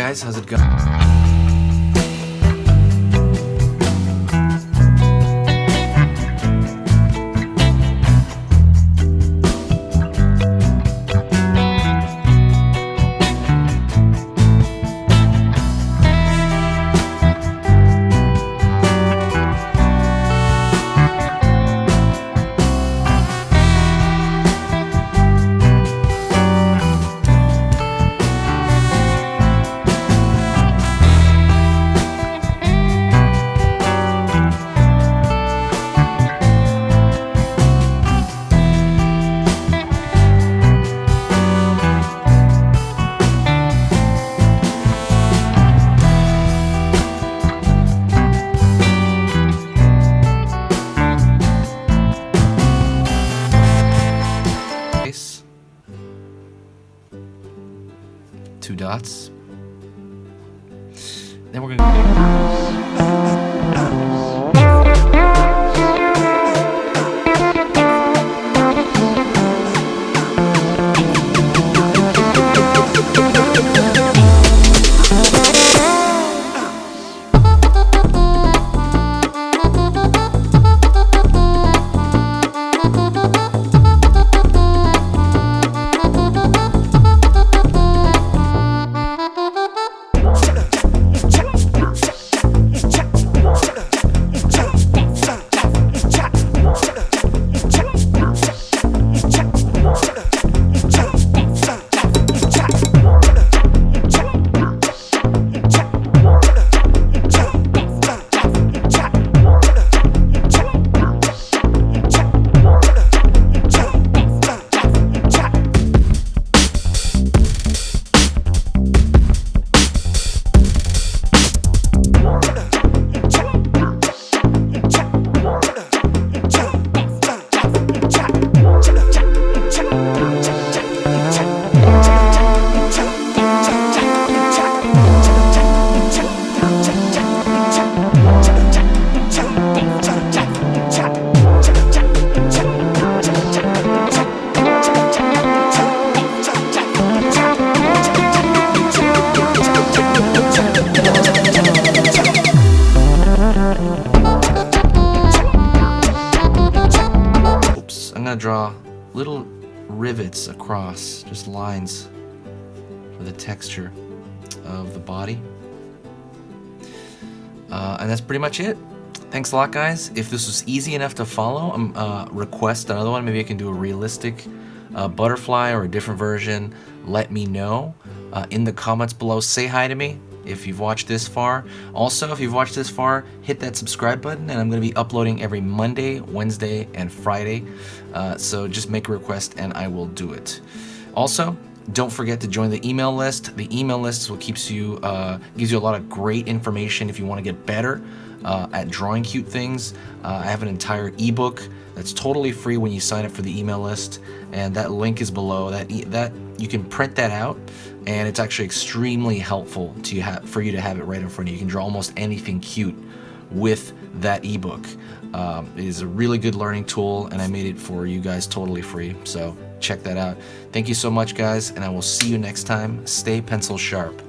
guys, how's it going? Two dots. Then we're draw little rivets across, just lines for the texture of the body. And that's pretty much it. Thanks a lot, guys. If this was easy enough to follow, request another one. Maybe I can do a realistic butterfly or a different version. Let me know in the comments below. Say hi to me if you've watched this far. Also, if you've watched this far, hit that subscribe button, and I'm going to be uploading every Monday, Wednesday, and Friday. So just make a request and I will do it. Also, don't forget to join the email list. The email list is what keeps you, gives you a lot of great information if you want to get better at drawing cute things. I have an entire ebook that's totally free when you sign up for the email list, and that link is below. That you can print that out, and it's actually extremely helpful for you to have it right in front of you. You can draw almost anything cute with that ebook. It is a really good learning tool, and I made it for you guys totally free, so check that out. Thank you so much, guys, and I will see you next time. Stay pencil sharp.